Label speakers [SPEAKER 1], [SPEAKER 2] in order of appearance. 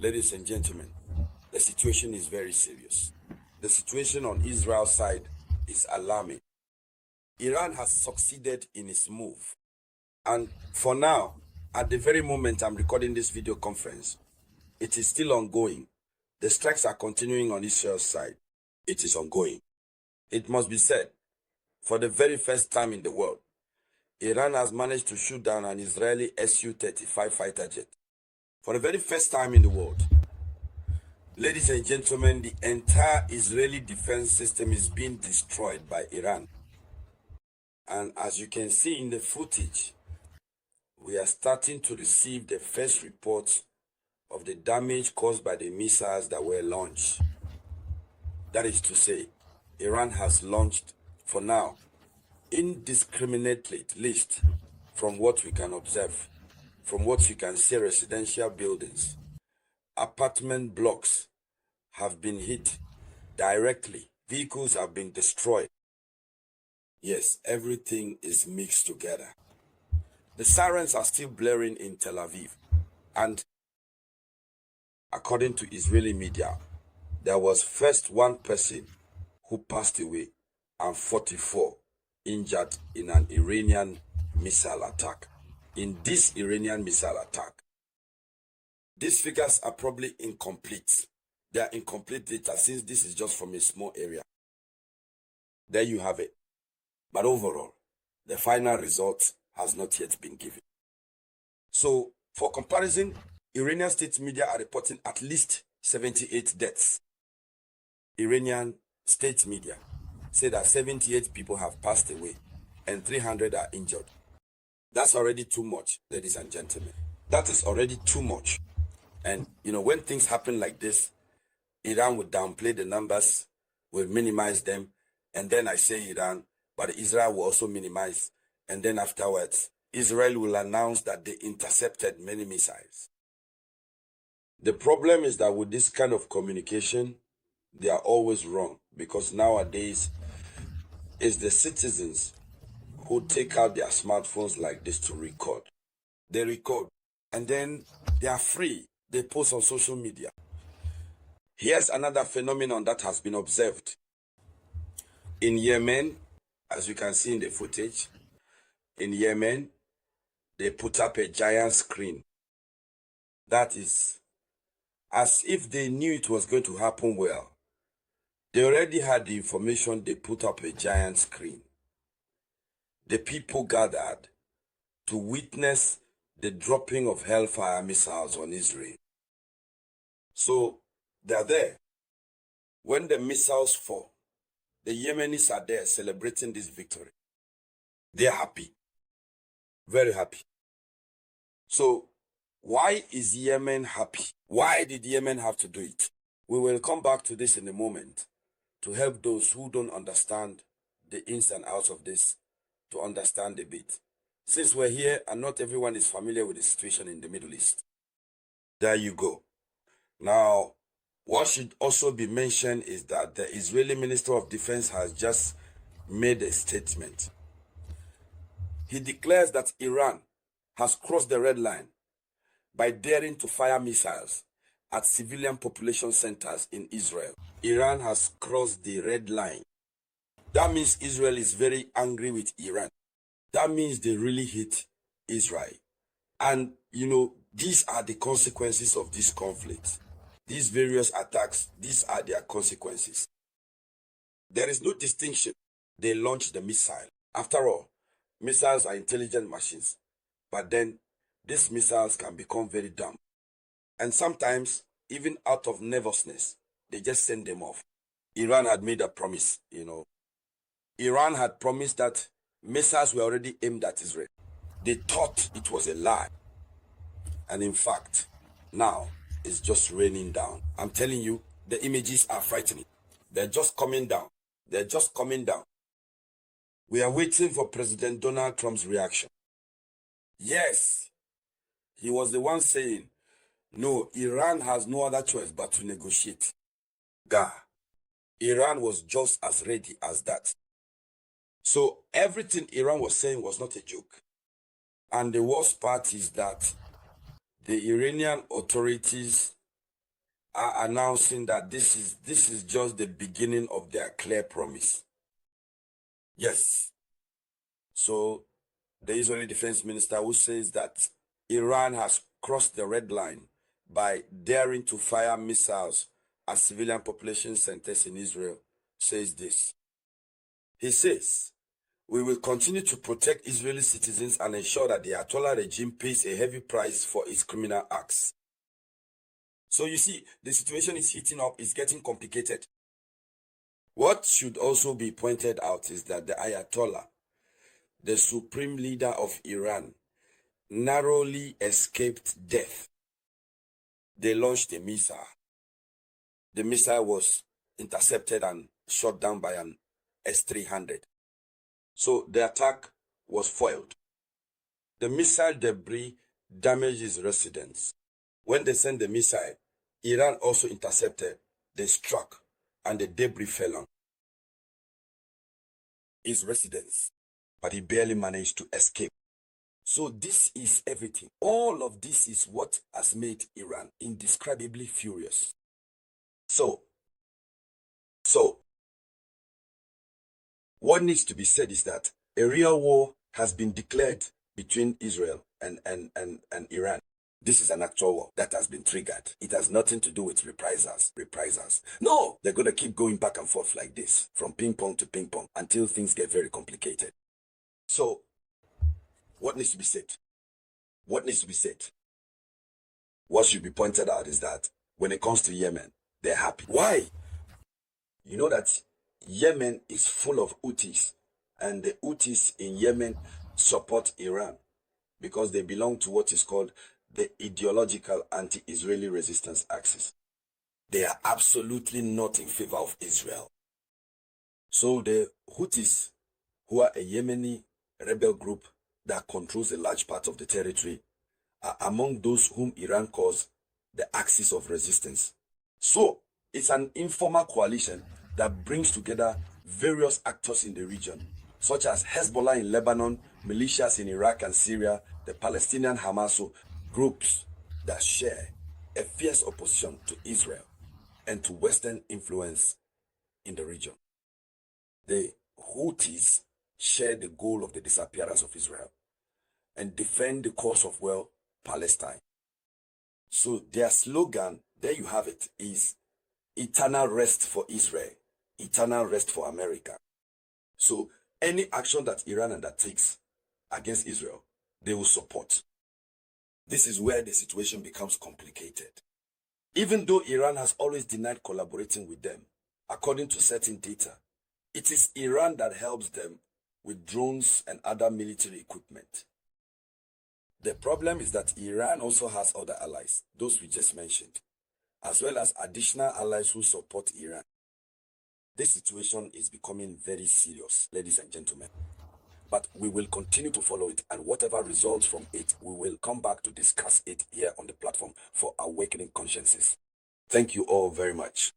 [SPEAKER 1] Ladies and gentlemen, the situation is very serious. The situation on Israel's side is alarming. Iran has succeeded in its move. And for now, at the very moment I'm recording this video conference, it is still ongoing. The strikes are continuing on Israel's side. It is ongoing. It must be said, for the very first time in the world, Iran has managed to shoot down an Israeli Su-35 fighter jet. For the very first time in the world. Ladies and gentlemen, the entire Israeli defense system is being destroyed by Iran. And as you can see in the footage, we are starting to receive the first reports of the damage caused by the missiles that were launched. That is to say, Iran has launched, for now, indiscriminately, at least from what we can observe, from what you can see, residential buildings, apartment blocks have been hit directly. Vehicles have been destroyed. Yes, everything is mixed together. The sirens are still blaring in Tel Aviv. And according to Israeli media, there was first one person who passed away and 44 injured in an Iranian missile attack. In this Iranian missile attack, these figures are probably incomplete. They are incomplete data since this is just from a small area. There you have it. But overall, the final result has not yet been given. So, for comparison, Iranian state media are reporting at least 78 deaths. Iranian state media say that 78 people have passed away and 300 are injured. That's already too much, ladies and gentlemen. That is already too much. And, when things happen like this, Iran would downplay the numbers, will minimize them, and then I say Iran, but Israel will also minimize. And then afterwards, Israel will announce that they intercepted many missiles. The problem is that with this kind of communication, they are always wrong, because nowadays, it's the citizens who take out their smartphones like this to record. They record, and then they are free. They post on social media. Here's another phenomenon that has been observed. In Yemen, as you can see in the footage, in Yemen, they put up a giant screen. That is as if they knew it was going to happen well. They already had the information, they put up a giant screen. The people gathered to witness the dropping of hellfire missiles on Israel. So, they're there. When the missiles fall, the Yemenis are there celebrating this victory. They're happy. Very happy. So, why is Yemen happy? Why did Yemen have to do it? We will come back to this in a moment to help those who don't understand the ins and outs of this to understand a bit. Since we're here and not everyone is familiar with the situation in the Middle East. There you go. Now, what should also be mentioned is that the Israeli Minister of Defense has just made a statement. He declares that Iran has crossed the red line by daring to fire missiles at civilian population centers in Israel. Iran has crossed the red line. That means Israel is very angry with Iran. That means they really hate Israel. And, these are the consequences of this conflict. These various attacks, these are their consequences. There is no distinction. They launch the missile. After all, missiles are intelligent machines. But then, these missiles can become very dumb. And sometimes, even out of nervousness, they just send them off. Iran had made a promise, Iran had promised that missiles were already aimed at Israel. They thought it was a lie. And in fact, now it's just raining down. I'm telling you, the images are frightening. They're just coming down. They're just coming down. We are waiting for President Donald Trump's reaction. Yes, he was the one saying, no, Iran has no other choice but to negotiate. Iran was just as ready as that. So everything Iran was saying was not a joke. And the worst part is that the Iranian authorities are announcing that this is just the beginning of their clear promise. Yes. So the Israeli defense minister, who says that Iran has crossed the red line by daring to fire missiles at civilian population centers in Israel, says this. He says, "We will continue to protect Israeli citizens and ensure that the Ayatollah regime pays a heavy price for its criminal acts." So you see, the situation is heating up, it's getting complicated. What should also be pointed out is that the Ayatollah, the supreme leader of Iran, narrowly escaped death. They launched a missile. The missile was intercepted and shot down by an S-300. So the attack was foiled. The missile debris damaged his residence. When they sent the missile, Iran also intercepted, they struck, and the debris fell on his residence. But he barely managed to escape. So this is everything. All of this is what has made Iran indescribably furious. So what needs to be said is that a real war has been declared between Israel and Iran. This is an actual war that has been triggered. It has nothing to do with reprisals. No, they're going to keep going back and forth like this, from ping pong to ping pong, until things get very complicated. So, what needs to be said? What should be pointed out is that when it comes to Yemen, they're happy. Why? You know that Yemen is full of Houthis, and the Houthis in Yemen support Iran because they belong to what is called the ideological anti-Israeli resistance axis. They are absolutely not in favor of Israel. So the Houthis, who are a Yemeni rebel group that controls a large part of the territory, are among those whom Iran calls the axis of resistance. So it's an informal coalition that brings together various actors in the region, such as Hezbollah in Lebanon, militias in Iraq and Syria, the Palestinian Hamas, groups that share a fierce opposition to Israel and to Western influence in the region. The Houthis share the goal of the disappearance of Israel and defend the cause of, well, Palestine. So their slogan, there you have it, is eternal rest for Israel, eternal rest for America. So any action that Iran undertakes against Israel, they will support. This is where the situation becomes complicated. Even though Iran has always denied collaborating with them, according to certain data, it is Iran that helps them with drones and other military equipment. The problem is that Iran also has other allies, those we just mentioned, as well as additional allies who support Iran. This situation is becoming very serious, ladies and gentlemen. But we will continue to follow it, and whatever results from it, we will come back to discuss it here on the platform for Awakening Consciences. Thank you all very much.